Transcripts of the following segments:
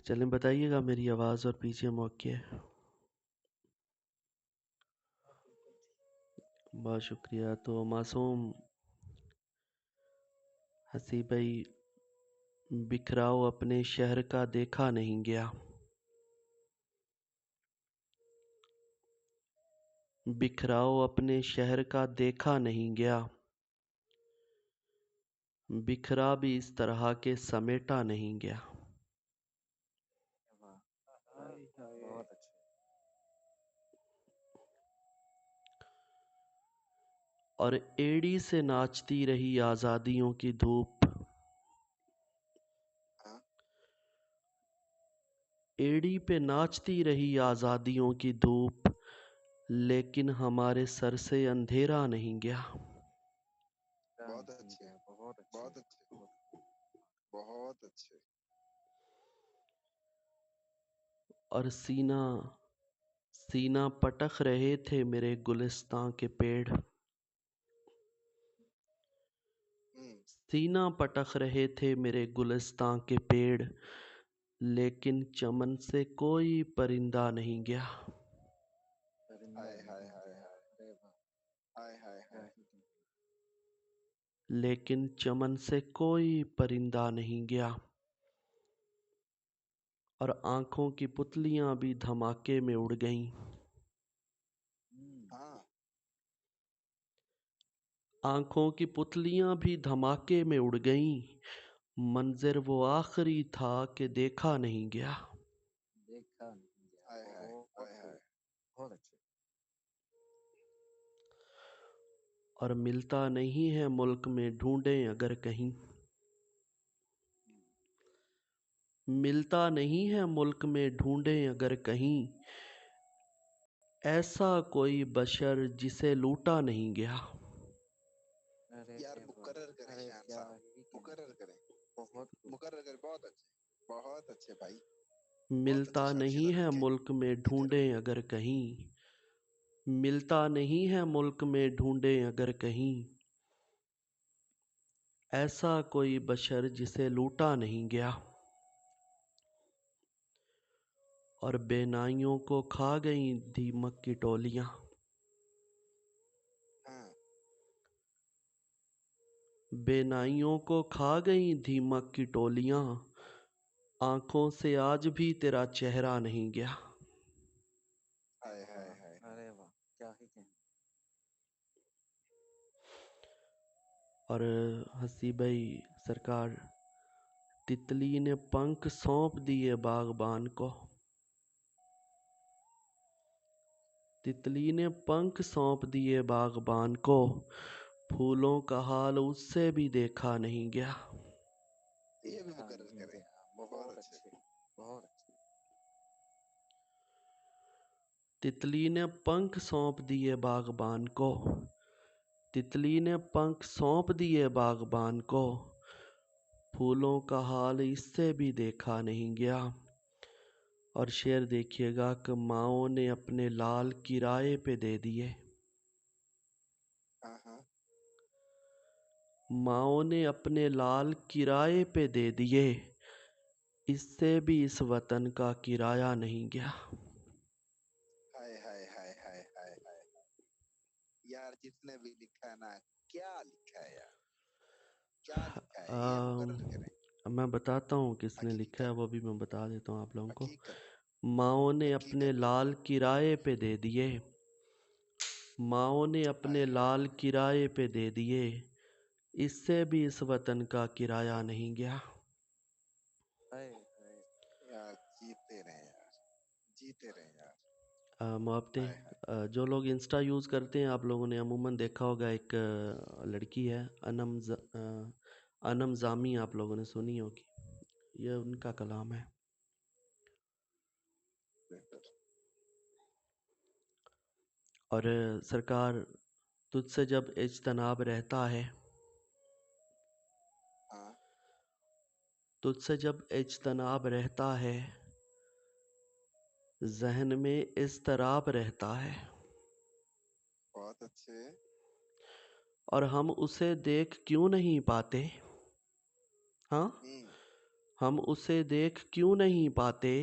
چلیں بتائیے گا میری آواز اور پیچھے موقع ہے. بہت شکریہ. تو معصوم حسیب بھائی، بکھراؤ اپنے شہر کا دیکھا نہیں گیا. بکھراؤ اپنے شہر کا دیکھا نہیں گیا. بکھرا بھی اس طرح کے سمیٹا نہیں گیا. بہت اچھا. اور ایڑی سے ناچتی رہی آزادیوں کی دھوپ. ایڑی پہ ناچتی رہی آزادیوں کی دھوپ، لیکن ہمارے سر سے اندھیرا نہیں گیا. بہت اچھے، بہت اچھے، بہت اچھے، بہت اچھے. اور سینہ پٹخ رہے تھے میرے گلستاں کے پیڑ. سینہ پٹخ رہے تھے میرے گلستاں کے پیڑ، لیکن چمن سے کوئی پرندہ نہیں گیا. لیکن چمن سے کوئی پرندہ نہیں گیا. اور آنکھوں کی پتلیاں بھی دھماکے میں اڑ گئیں. آنکھوں کی پتلیاں بھی دھماکے میں اڑ گئیں. منظر وہ آخری تھا کہ دیکھا نہیں گیا. بہت اچھے. اور ملتا نہیں ہے ملک میں ڈھونڈیں اگر کہیں. ملتا نہیں ہے ملک میں ڈھونڈیں اگر کہیں. ایسا کوئی بشر جسے لوٹا نہیں گیا. یار مقرر کریں شان صاحب، مقرر کریں، مقرر کریں. بہت اچھے، بہت اچھے بھائی. ملتا نہیں ہے ملک میں ڈھونڈیں اگر کہیں. ملتا نہیں ہے ملک میں ڈھونڈیں اگر کہیں. ایسا کوئی بشر جسے لوٹا نہیں گیا. اور بے نائیوں کو کھا گئیں دیمک کی ٹولیاں. بے نائیوں کو کھا گئیں دیمک کی ٹولیاں. آنکھوں سے آج بھی تیرا چہرہ نہیں گیا. ارے واہ، کیا ہی کہیں. اور حسیب بھائی سرکار، تتلی نے پنکھ سونپ دیے باغبان کو. تتلی نے پنکھ سونپ دیے باغبان کو. پھولوں کا حال اس سے بھی دیکھا نہیں گیا. یہ بھی مقرر کریں. بہت اچھے، بہت اچھے. تتلی نے پنکھ سونپ دیے باغبان کو. تتلی نے پنکھ سونپ دیے باغبان کو. پھولوں کا حال اس سے بھی دیکھا نہیں گیا. اور شعر دیکھیے گا کہ ماؤں نے اپنے لال کرائے پہ دے دیے. ماؤں نے اپنے لال کرائے پہ دے دیے. اس سے بھی اس وطن کا کرایہ نہیں گیا. یار جس نے بھی لکھا نا، کیا لکھا ہے یار، کیا لکھا ہے. یہ مقرر کریں. میں بتاتا ہوں کس نے لکھا ہے، وہ بھی میں بتا دیتا ہوں آپ لوگوں کو. حقیقت. ماؤں نے اپنے لال کرائے پہ دے دیے. ماؤں نے اپنے لال کرائے پہ دے دیے. اس سے بھی اس وطن کا کرایہ نہیں گیا. یار جیتے رہے یار، جیتے رہے یار. محبتیں، جو لوگ انسٹا یوز کرتے ہیں آپ لوگوں نے عموماً دیکھا ہوگا، ایک لڑکی ہے انم زامی، آپ لوگوں نے سنی ہوگی. یہ ان کا کلام ہے. اور سرکار، تجھ سے جب اجتناب رہتا ہے، تجھ سے جب اجتناب رہتا ہے، ذہن میں اضطراب رہتا ہے. بہت اچھے. اور ہم اسے دیکھ کیوں نہیں پاتے؟ ہاں، ہم اسے دیکھ کیوں نہیں پاتے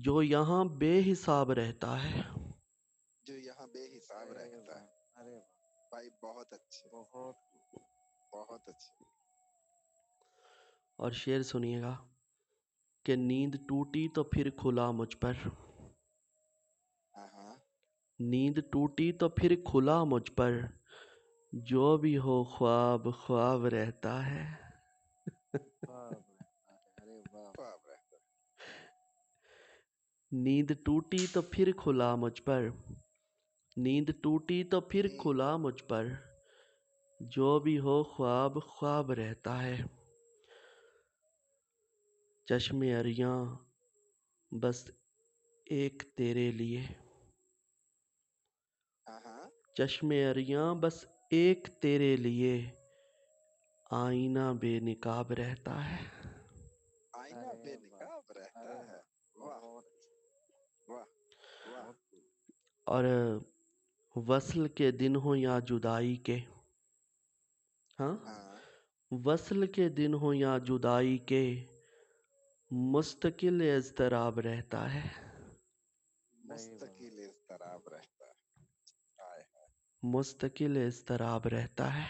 جو یہاں بے حساب رہتا ہے. جو یہاں بے حساب رہتا ہے. ارے بھائی بہت اچھے، بہت اچھے. اور شعر سنیے گا کہ نیند ٹوٹی تو پھر کھلا مجھ پر، ہاں نیند ٹوٹی تو پھر کھلا مجھ پر، جو بھی ہو خواب خواب رہتا ہے. ارے خواب رہتا ہے. نیند ٹوٹی تو پھر کھلا مجھ پر، نیند ٹوٹی تو پھر کھلا مجھ پر، جو بھی ہو خواب خواب رہتا ہے. چشم اریاں بس ایک تیرے لیے، ہاں چشم اریاں بس ایک تیرے لیے، آئینہ بے نقاب رہتا ہے. آئینہ بے نقاب رہتا ہے. واہ واہ واہ. اور وصل کے دن ہوں یا جدائی کے، ہاں وصل کے دن ہوں یا جدائی کے، مستقل اضطراب رہتا ہے. مستقل اضطراب رہتا ہے. مستقل اضطراب رہتا ہے.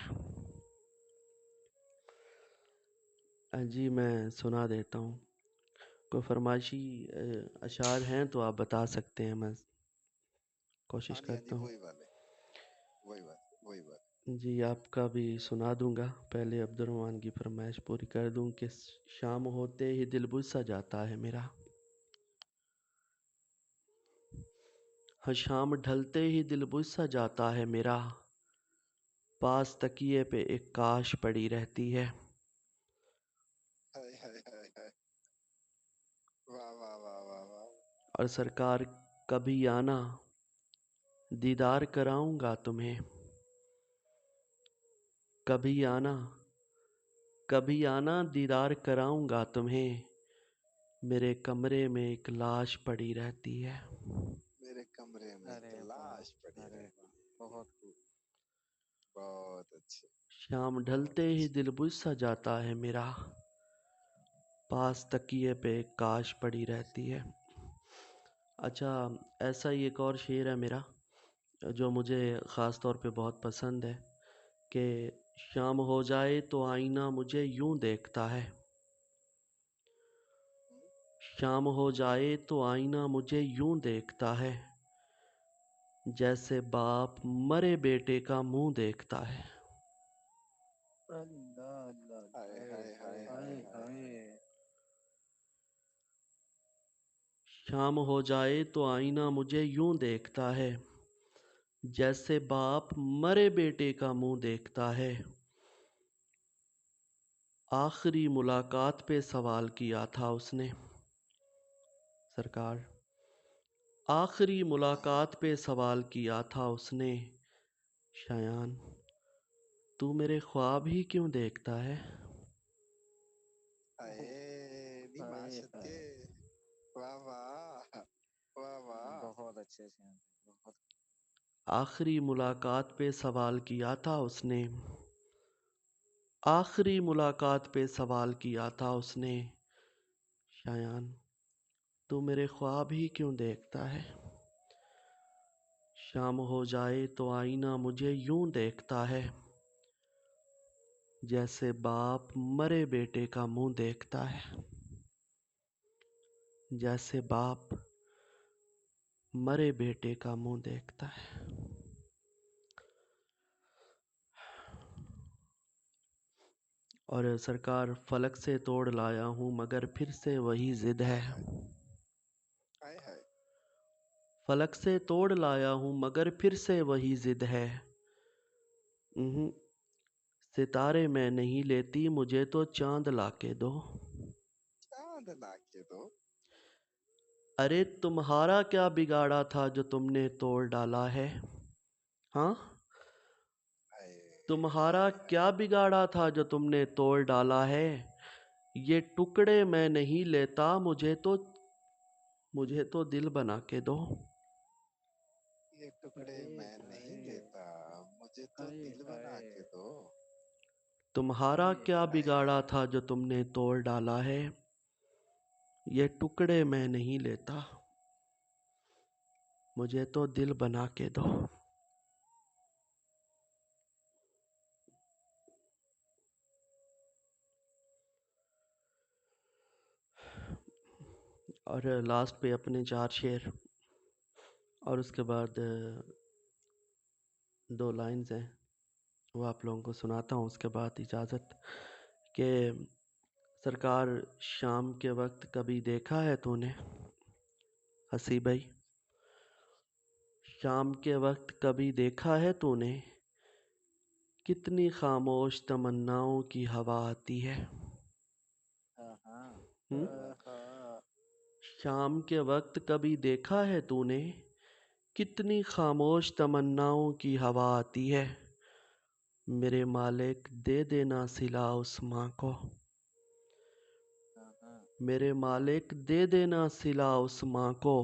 جی میں سنا دیتا ہوں. کوئی فرمائشی اشعار ہیں تو آپ بتا سکتے ہیں، میں کوشش کرتا ہوں. وہی بات. جی آپ کا بھی سنا دوں گا. پہلے عبد الرحمن کی فرمائش پوری کر دوں کہ شام ہوتے ہی دل بجھ سا جاتا ہے میرا، ہاں شام ڈھلتے ہی دل بجھ سا جاتا ہے میرا، پاس تکیے پہ ایک کاش پڑی رہتی ہے. واہ واہ واہ واہ واہ. اور سرکار کبھی آنا دیدار کراؤں گا تمہیں، کبھی آنا کبھی آنا دیدار کراؤں گا تمہیں، میرے کمرے میں ایک لاش پڑی رہتی ہے. میرے کمرے میں ایک لاش پڑی رہتی ہے. بہت خوب، بہت اچھے. شام ڈھلتے ہی دل بجھ سا جاتا ہے میرا، پاس تکیے پہ ایک کاش پڑی رہتی ہے. اچھا ایسا ہی ایک اور شعر ہے میرا جو مجھے خاص طور پہ بہت پسند ہے کہ شام ہو جائے تو آئینہ مجھے یوں دیکھتا ہے، شام ہو جائے تو آئینہ مجھے یوں دیکھتا ہے، جیسے باپ مرے بیٹے کا منہ دیکھتا ہے. شام ہو جائے تو آئینہ مجھے یوں دیکھتا ہے، جیسے باپ مرے بیٹے کا منہ دیکھتا ہے. آخری ملاقات پہ سوال کیا تھا اس نے، سرکار آخری ملاقات پہ سوال کیا تھا اس نے، شایان تو میرے خواب ہی کیوں دیکھتا ہے. بہت اچھے سے. آخری ملاقات پہ سوال کیا تھا اس نے، آخری ملاقات پہ سوال کیا تھا اس نے، شایان تو میرے خواب ہی کیوں دیکھتا ہے. شام ہو جائے تو آئینہ مجھے یوں دیکھتا ہے، جیسے باپ مرے بیٹے کا منہ دیکھتا ہے، جیسے باپ مرے بیٹے کا منہ دیکھتا ہے. اور سرکار فلک سے توڑ لایا ہوں مگر پھر سے وہی ضد ہے، فلک سے توڑ لایا ہوں مگر پھر سے وہی ضد ہے، ستارے میں نہیں لیتی مجھے تو چاند لا کے دو. چاند لا کے دو. ارے تمہارا کیا بگاڑا تھا جو تم نے توڑ ڈالا ہے، ہاں تمہارا کیا بگاڑا تھا جو تم نے توڑ ڈالا ہے، یہ ٹکڑے میں نہیں لیتا مجھے تو دل بنا کے دو. یہ ٹکڑے میں نہیں لیتا مجھے تو دل بنا کے دو. تمہارا کیا بگاڑا تھا جو تم نے توڑ ڈالا ہے، یہ ٹکڑے میں نہیں لیتا، مجھے تو دل بنا کے دو۔ اور لاسٹ پہ اپنے 4 شعر اور اس کے بعد 2 لائنز ہیں وہ آپ لوگوں کو سناتا ہوں، اس کے بعد اجازت کہ سرکار شام کے وقت کبھی دیکھا ہے تو نے، حسی بھائی شام کے وقت کبھی دیکھا ہے تو نے، کتنی خاموش تمناؤں کی ہوا آتی ہے۔ ہم؟ شام کے وقت کبھی دیکھا ہے تو نے، کتنی خاموش تمناؤں کی ہوا آتی ہے۔ میرے مالک دے دینا صلا اس ماں کو، میرے مالک دے دینا صلا اس ماں کو،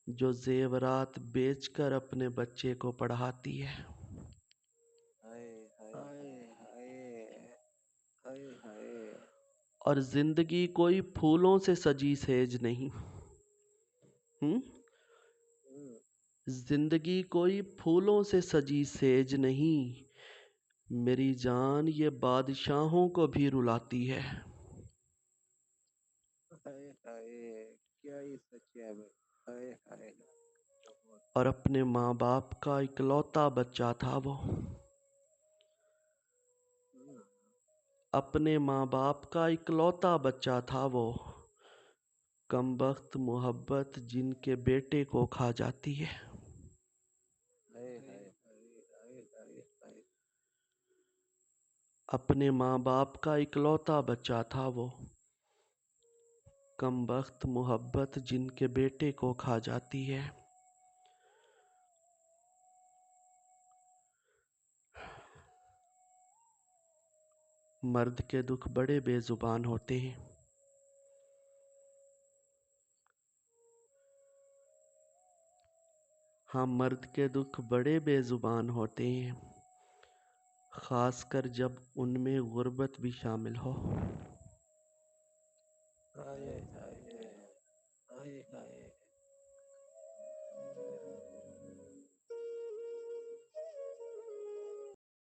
جو زیورات بیچ کر اپنے بچے کو پڑھاتی ہے۔ اور زندگی کوئی پھولوں سے سجی سیج نہیں، زندگی کوئی پھولوں سے سجی سیج نہیں، میری جان یہ بادشاہوں کو بھی رلاتی ہے۔ کیا ہی سچ ہے بھائی۔ اور اپنے ماں باپ کا اکلوتا بچہ تھا وہ، اپنے ماں باپ کا اکلوتا بچہ تھا وہ، کم بخت محبت جن کے بیٹے کو کھا جاتی ہے۔ اپنے ماں باپ کا اکلوتا بچہ تھا وہ، کم بخت محبت جن کے بیٹے کو کھا جاتی ہے۔ مرد کے دکھ بڑے بے زبان ہوتے ہیں، ہاں مرد کے دکھ بڑے بے زبان ہوتے ہیں، خاص کر جب ان میں غربت بھی شامل ہو۔